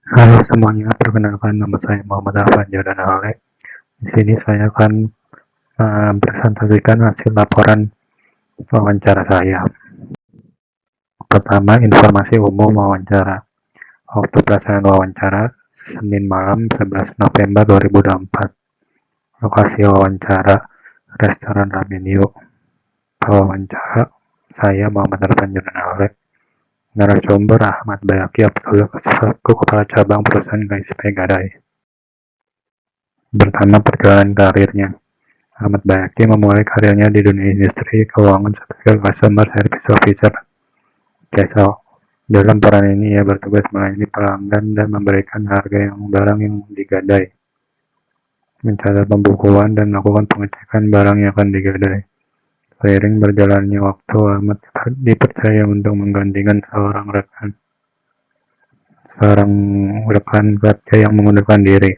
Halo semuanya, perkenalkan nama saya Muhammad Afan Jordan Ale. Di sini saya akan presentasikan hasil laporan wawancara saya. Pertama, informasi umum wawancara. Waktu pelaksanaan wawancara, Senin malam 11 November 2024. Lokasi wawancara, Restoran Ramen Yuk. Wawancara, saya Muhammad Afan Jordan Ale. Narasumber Ahmad Bayaki Abdullah, Kepala Cabang Perusahaan KSP Gadai. Pertama, perjalanan karirnya. Ahmad Bayaki memulai karirnya di dunia industri keuangan sebagai Customer Service Officer (CSO). Dalam peran ini, ia bertugas melayani pelanggan dan memberikan harga barang yang digadai, mencatat pembukuan, dan melakukan pengecekan barang yang akan digadai. Seiring berjalannya waktu, Ahmad dipercaya untuk menggantikan seorang rekan kerja yang mengundurkan diri,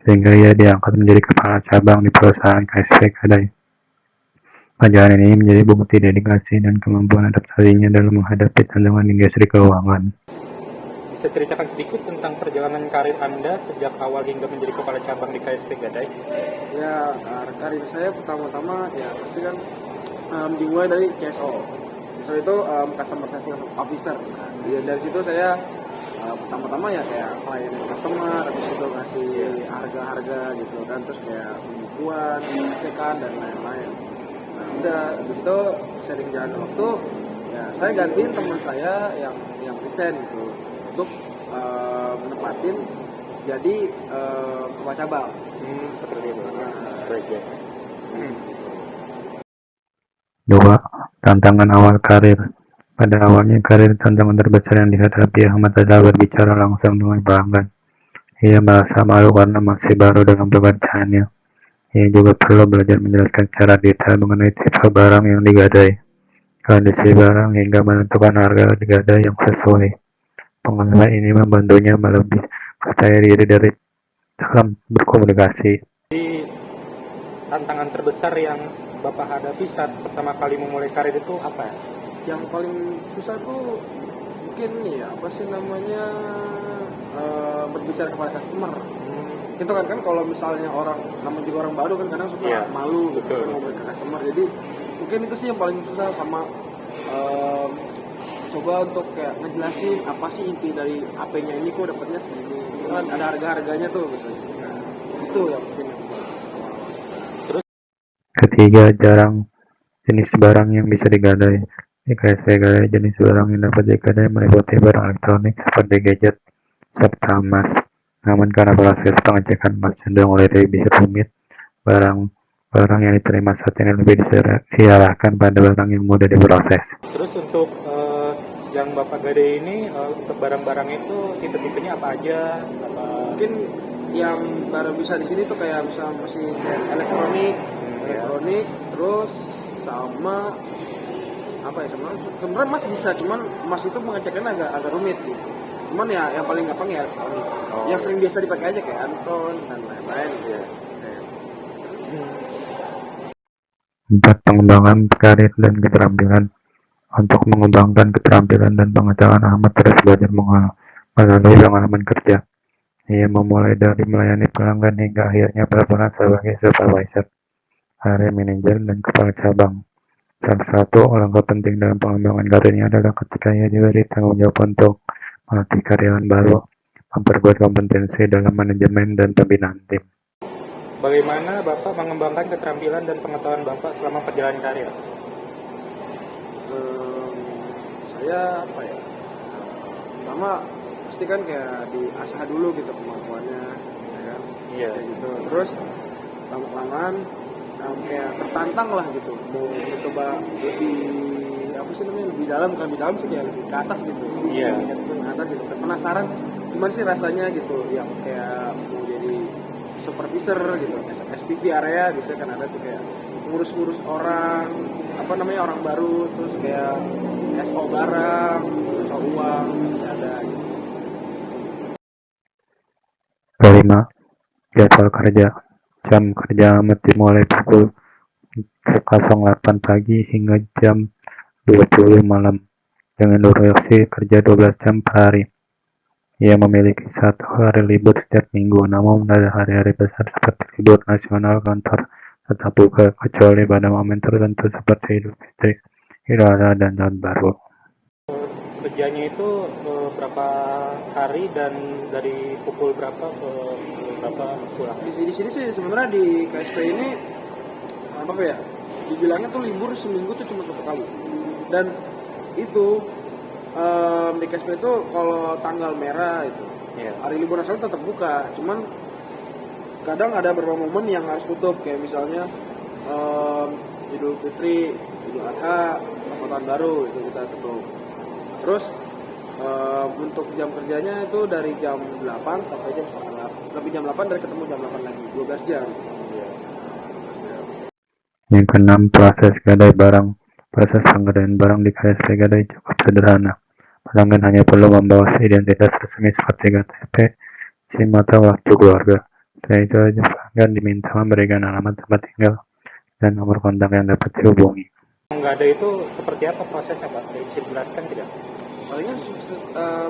sehingga ia diangkat menjadi kepala cabang di perusahaan KSP Gadai. Pelajaran ini menjadi bukti dedikasi dan kemampuan adaptasinya dalam menghadapi tantangan industri keuangan. Bisa ceritakan sedikit tentang perjalanan karir Anda sejak awal hingga menjadi kepala cabang di KSP Gadai? Ya, karir saya pertama-tama ya pasti kan dimulai dari CSO. CSO itu Customer Service Officer. Nah, dari situ saya pertama-tama ya kayak melayani customer, habis itu ngasih harga-harga gitu kan, terus kayak pembukuan, pengecekan dan lain-lain. Nah, udah habis itu sering jalan waktu, ya saya gantiin teman saya yang resign gitu untuk menempatin jadi kepala cabang. Seperti itu. Baik ya. 2. Tantangan awal karir. Pada awalnya karir, tantangan terbesar yang dihadapi Ahmad adalah berbicara langsung dengan pelanggan. Ia merasa malu karena masih baru dalam pekerjaannya. Ia juga perlu belajar menjelaskan secara detail mengenai tipe barang yang digadai, kondisi barang, hingga menentukan harga digadai yang sesuai. Pengalaman ini membantunya lebih percaya diri dalam berkomunikasi. Jadi tantangan terbesar yang Bapak hadapi saat pertama kali memulai karir itu apa ya? Yang paling susah tuh mungkin ya apa sih namanya berbicara kepada customer. Gitu kan kalau misalnya orang namanya juga orang baru kan kadang suka malu gitu ngomong ke customer. Jadi mungkin itu sih yang paling susah, sama coba untuk kayak ngejelasin apa sih inti dari HP-nya ini kok dapatnya segini. Itu kan ada harga-harganya tuh gitu. Nah, itu yang mungkin. Ketiga, jarang jenis barang yang bisa digadai. Di KSP Gadai, jenis barang yang dapat digadai meliputi barang elektronik seperti gadget serta emas. Namun karena proses pengecekan emas cenderung lebih rumit, barang yang diterima saat ini lebih diarahkan pada barang yang mudah diproses. Terus untuk yang Bapak gadai ini, untuk barang-barang itu tipe-tipenya apa aja? Mungkin yang baru bisa di sini tuh kayak bisa masih kayak elektronik, terus sama apa ya, sebenarnya emas bisa, cuman emas itu pengecekannya agak rumit gitu. Cuman ya yang paling gampang ya elektronik. Yang sering biasa dipakai aja kayak Anton dan lain-lain gitu. 4. Pengembangan karir dan keterampilan. Untuk mengembangkan keterampilan dan pengetahuan, Ahmad terus belajar melalui pengalaman kerja. Ia memulai dari melayani pelanggan hingga akhirnya berperan sebagai supervisor, area manajer, dan kepala cabang. Salah satu langkah penting dalam pengembangan karirnya adalah ketika ia diberi tanggung jawab untuk melatih karyawan baru, memperkuat kompetensi dalam manajemen dan pembinaan tim. Bagaimana Bapak mengembangkan keterampilan dan pengetahuan Bapak selama perjalanan karir? Saya apa ya? Pertama pasti kan kayak diasah dulu gitu kemampuannya, ya kan? Iya. Kayak gitu. Terus lama-lamaan kayak tertantang lah gitu, mau coba lebih apa sih namanya, lebih dalam sih, kayak lebih ke atas gitu. Iya. Ke atas gitu. Penasaran gimana sih rasanya gitu, yang kayak mau jadi supervisor gitu, SPV area bisa kan, ada tuh kayak ngurus orang, apa namanya, orang baru, terus kayak SO barang, SO uang, ada gitu. 5. Jadwal kerja. Jam kerja Ahmad dimulai pukul 08 pagi hingga jam 20 malam, dengan durasi kerja 12 jam per hari. Ia memiliki 1 hari libur setiap minggu, namun pada hari-hari besar seperti libur nasional kantor tetap buka, kecuali pada momen tertentu seperti Idul Fitri, Idul Adha, dan Tahun Baru. Kerjanya itu berapa hari dan dari pukul berapa ke berapa pulang? Di sini sih sebenarnya di KSP ini apa ya? Dibilangnya tuh libur seminggu tuh cuma 1 kali. Dan itu di KSP itu kalau tanggal merah itu hari libur nasional tetap buka, cuman kadang ada beberapa momen yang harus tutup, kayak misalnya Idul Fitri, Idul Adha, atau Tahun Baru itu kita tutup. Terus untuk jam kerjanya itu dari jam 8 sampai jam 9, lebih jam 8 dari ketemu jam 8 lagi, 12 jam. Yang keenam, proses gadai barang. Proses pengadaan barang di KSP Gadai cukup sederhana. Pelanggan hanya perlu membawa identitas resmi seperti KTP, SIM, atau kartu keluarga. Setelah itu pelanggan diminta memberikan alamat tempat tinggal dan nomor kontak yang dapat dihubungi. Menggadai itu seperti apa prosesnya, Pak? Bisa dijelaskan tidak? Palingan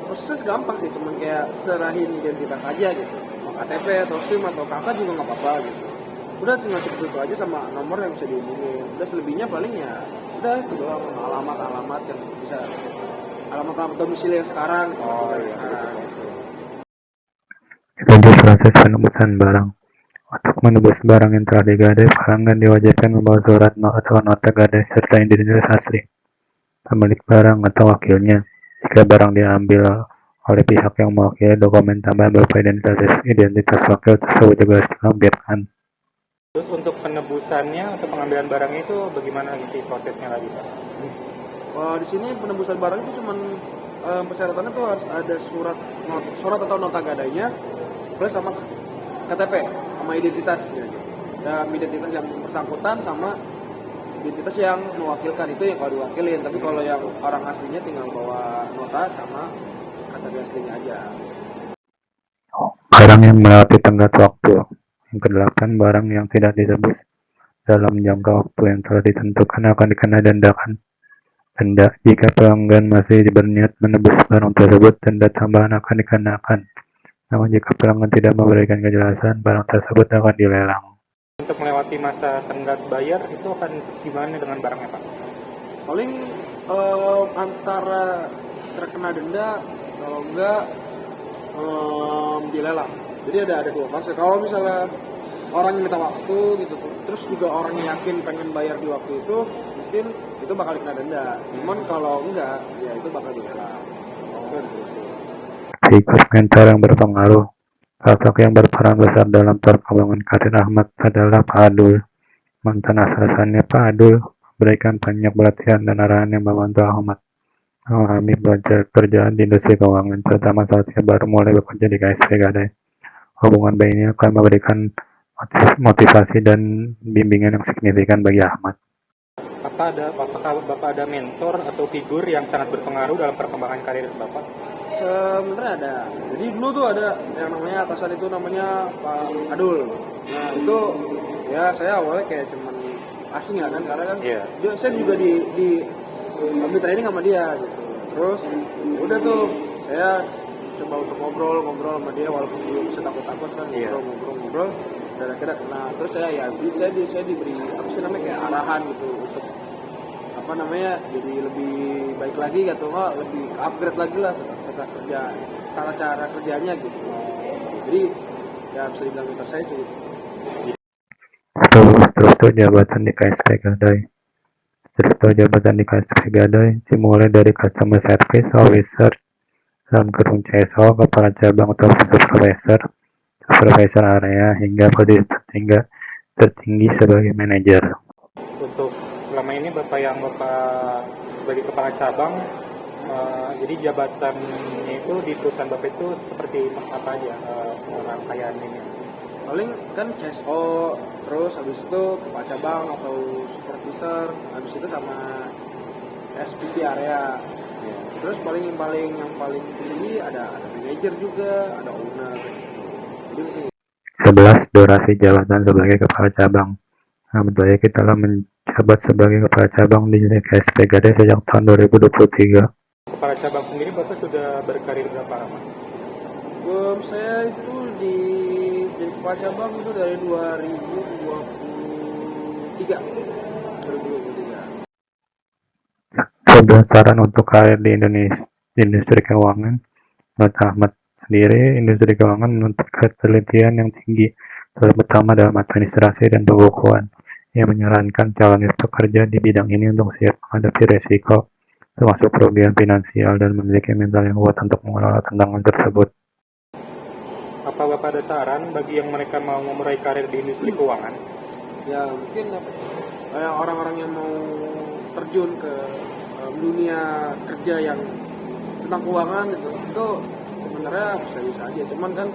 prosesnya gampang sih, cuman kayak serahin identitas aja gitu, mau KTP atau SIM atau KK juga nggak apa-apa gitu. Udah cuma cukup itu aja sama nomor yang bisa dihubungin. Udah selebihnya paling ya udah itu doang, alamat yang bisa, alamat domisili yang sekarang. Sekarang. Ketujuh, proses penebusan barang. Untuk menebus barang yang telah digadai, pelanggan diwajibkan membawa surat atau nota gadai serta identitas asli pemilik barang atau wakilnya. Jika barang diambil oleh pihak yang mewakili, dokumen tambahan berupa identitas wakil tersebut juga harus dilampirkan. Terus untuk penebusannya, untuk pengambilan barangnya itu bagaimana nanti prosesnya lagi, Pak? Di sini penebusan barang itu cuman persyaratannya tuh harus ada surat atau nota gadainya plus sama KTP sama identitas gitu. Dan identitas yang bersangkutan sama identitas yang mewakilkan itu yang kalau diwakilin, tapi kalau yang orang aslinya tinggal bawa nota sama KTP aslinya aja. Barang yang melewati tenggat waktu. Yang kedelapan, barang yang tidak ditebus dalam jangka waktu yang telah ditentukan akan dikena denda. Jika pelanggan masih berniat menebus barang tersebut, denda tambahan akan dikenakan. Namun jika pelanggan tidak memberikan kejelasan, barang tersebut akan dilelang. Untuk melewati masa tenggat bayar itu akan gimana dengan barangnya, Pak? Paling antara terkena denda, kalau enggak dilelang. Jadi ada 2 fase. Kalau misalnya orang yang minta waktu gitu, terus juga orang yang yakin pengen bayar di waktu itu, mungkin itu bakal kena denda. Cuman kalau enggak, ya itu bakal dilelang. Berikut komentar yang berpengaruh. Sosok yang berperan besar dalam perkembangan karir Ahmad adalah Pak Adul. Mantan atasannya Pak Adul memberikan banyak pelatihan dan arahan yang membantu Ahmad memahami belajar kerjaan di industri keuangan, terutama saat ia baru mulai bekerja di KSP Gadai. Hubungan baik ini akan memberikan motivasi dan bimbingan yang signifikan bagi Ahmad. Apakah Bapak ada mentor atau figur yang sangat berpengaruh dalam perkembangan karir Bapak? Sebenarnya ada. Jadi dulu tuh ada yang namanya atasan itu namanya Pak Adul. Nah itu ya saya awalnya kayak cuman asing ya kan, karena kan saya juga di ambil training sama dia gitu. Terus udah tuh saya coba untuk ngobrol sama dia walaupun belum bisa takut kan, ngobrol dan akhirnya kena. Terus saya diberi apa sih namanya kayak arahan gitu untuk apa namanya jadi lebih baik lagi gitu, lebih upgrade lagi lah tata cara kerjanya gitu. Jadi ya bisa dibilang mentor saya sih gitu. Struktur jabatan di KSP Gadai. Struktur jabatan di KSP Gadai dimulai dari Customer Service Officer dalam kurung CSO, Kepala Cabang atau Supervisor area, hingga posisi tertinggi sebagai manajer. Untuk selama ini Bapak sebagai Kepala Cabang, jadi jabatannya itu di perusahaan Bapak itu seperti apa aja rangkaian ini? Paling kan CSO, terus habis itu Kepala Cabang atau Supervisor, habis itu sama SPV area. Terus yang paling tinggi ada manajer juga, ada owner. Jadi 11. Durasi jabatan sebagai Kepala Cabang. Ahmad Bayaki telah menjabat sebagai Kepala Cabang di KSP Gadai sejak tahun 2023. Kepala Cabang sendiri Bapak sudah berkarir berapa lama? Saya itu jadi kepala cabang itu dari 2023. 2023. Sebuah saran untuk karir di Indonesia, di industri keuangan. Menurut Ahmad sendiri, industri keuangan menuntut ketelitian yang tinggi, terutama dalam administrasi dan pembukuan. Ia menyarankan calon pekerja di bidang ini untuk siap menghadapi resiko, termasuk kerugian finansial, dan memiliki mental yang kuat untuk mengelola tantangan tersebut. Apa Bapak ada saran bagi yang mereka mau memulai karir di industri keuangan? Ya mungkin orang-orang yang mau terjun ke dunia kerja yang tentang keuangan itu sebenarnya bisa-bisa aja, cuman kan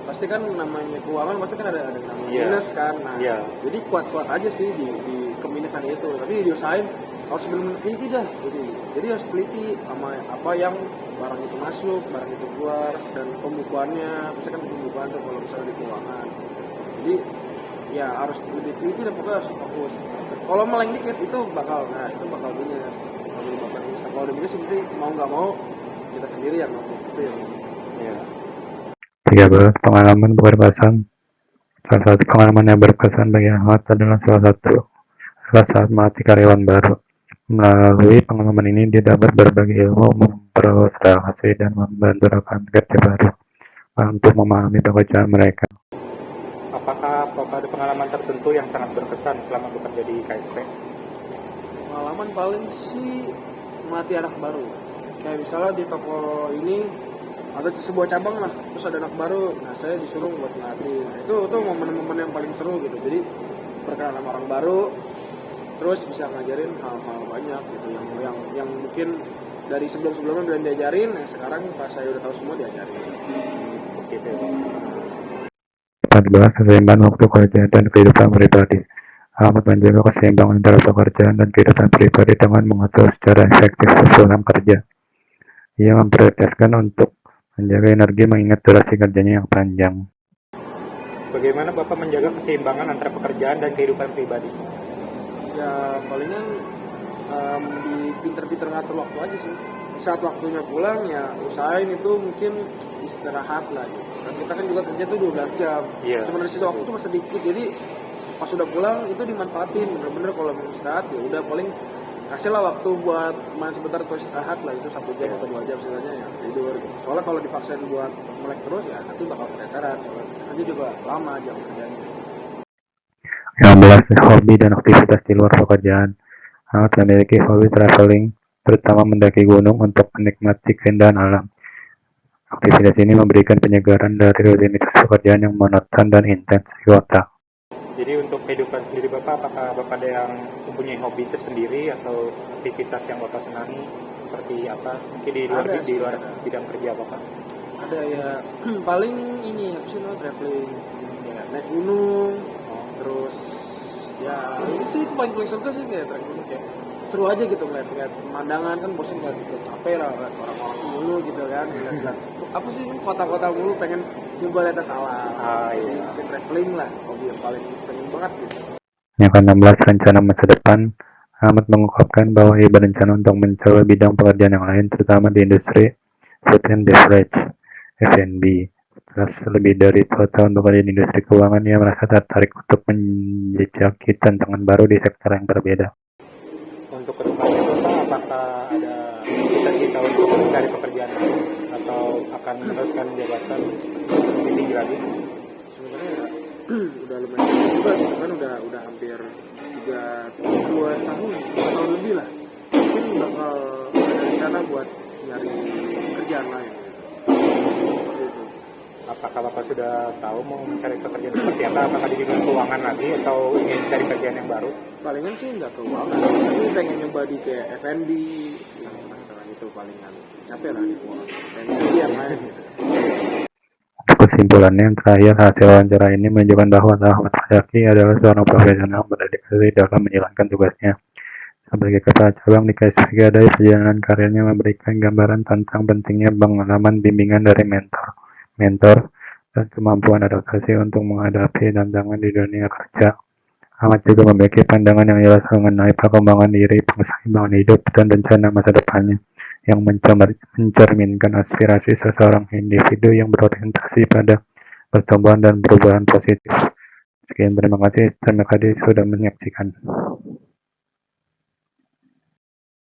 pasti kan namanya keuangan pasti kan ada namanya minus kan. Nah jadi kuat-kuat aja sih di keminusan itu, tapi diusahain harus benar-benar teliti dah. Jadi harus teliti sama apa yang barang itu masuk, barang itu keluar, dan pembukuannya. Misalkan pembukuan tuh kalau misalnya di keuangan, jadi ya harus lebih teliti dan pokoknya harus fokus. Kalau meleng dikit itu bakal minus. Kalau di minus seperti mau nggak mau kita sendiri yang ngomong itu ya. 13. Pengalaman berkesan. Salah satu pengalaman yang berkesan bagi Ahmad adalah saat melatih karyawan baru. Melalui pengalaman ini, dia dapat berbagi ilmu, memperluas relasi, dan membantu rekan kerja baru untuk memahami pekerjaan mereka. Apakah Bapak ada pengalaman tertentu yang sangat berkesan selama bekerja di KSP? Pengalaman paling sih melatih anak baru. Kayak misalnya di toko ini ada sebuah cabang lah, terus ada anak baru, nah saya disuruh buat ngelatih. Nah, itu momen-momen yang paling seru gitu. Jadi berkenalan sama orang baru, terus bisa ngajarin hal-hal banyak gitu yang mungkin dari sebelum-sebelumnya belum diajarin, nah sekarang pas saya udah tahu semua diajarin. Seperti itu. 14. Keseimbangan waktu kerja dan kehidupan pribadi. Ahmad menjaga keseimbangan antara pekerjaan dan kehidupan pribadi dengan mengatur secara efektif sesuai kerja. Ia memprioritaskan untuk menjaga energi mengingat durasi kerjanya yang panjang. Bagaimana Bapak menjaga keseimbangan antara pekerjaan dan kehidupan pribadi? Ya palingan di pinter-pinter ngatur waktu aja sih. Saat waktunya pulang ya usahain itu mungkin istirahat lah gitu. Dan kita kan juga kerja tuh 12 jam. Cuma dari sisa waktu tuh masih sedikit, jadi pas sudah pulang itu dimanfaatin bener-bener. Kalau mau istirahat ya udah paling kasihlah waktu buat main sebentar atau istirahat lah, itu 1 jam atau 2 jam setidaknya ya tidur gitu. Soalnya kalau dipaksain buat melek terus ya nanti bakal keteteran, soalnya nanti juga lama jam kerjanya. 16. Hobi dan aktivitas di luar pekerjaan. Ahmad memiliki hobi traveling, terutama mendaki gunung untuk menikmati keindahan alam. Aktivitas ini memberikan penyegaran dari rutinitas pekerjaan yang monoton dan intens di kota. Jadi untuk kehidupan sendiri Bapak, apakah Bapak ada yang mempunyai hobi tersendiri atau aktivitas yang Bapak senangi seperti apa? Mungkin di luar bidang kerja Bapak? Ada ya, paling ini apa sih traveling, ya, naik gunung, terus ya ini sih itu paling seru sih, kayak naik gunung, kayak seru aja gitu ngeliat pemandangan. Kan bosan ngeliat capek lah ngeliat orang-orang mulu gitu kan, ngeliat apa sih kota-kota mulu, pengen nyoba lihat alam. Mungkin traveling lah hobi yang paling penting banget gitu. Yang ke-16. Rencana masa depan. Ahmad mengungkapkan bahwa ia berencana untuk mencoba bidang pekerjaan yang lain, terutama di industri food and beverage (F&B). Setelah lebih dari 2 tahun bekerja di industri keuangan, ia merasa tertarik untuk menjejaki tantangan baru di sektor yang berbeda. Untuk kedepannya Bapak, apakah ada cita-cita untuk mencari pekerjaan lain atau akan meneruskan jabatan lebih tinggi lagi? Sebenarnya udah lumayan juga, kan udah hampir 2 tahun lebih lah. Mungkin bakal ada rencana buat nyari kerjaan lain. Seperti itu. Apakah Bapak sudah tahu mau mencari pekerjaan seperti apa? Apakah di bidang keuangan lagi atau ingin cari kerjaan yang baru? Palingan sih nggak keuangan, tapi pengen nyoba di kayak F&B, yang itu palingan capek lah di keuangan. F&B yang lain gitu. Kesimpulannya yang terakhir, hasil wawancara ini menunjukkan bahwa Ahmad Fasyaki adalah seorang profesional berdedikasi dalam menjalankan tugasnya sebagai kepala cabang di KSP. Dari perjalanan karirnya memberikan gambaran tentang pentingnya pengalaman bimbingan dari mentor, dan kemampuan adaptasi untuk menghadapi tantangan di dunia kerja. Ahmad juga memiliki pandangan yang jelas mengenai perkembangan diri, keseimbangan hidup, dan rencana masa depannya. yang mencerminkan aspirasi seseorang individu yang berorientasi pada pertumbuhan dan perubahan positif. Sekian, terima kasih sudah menyaksikan.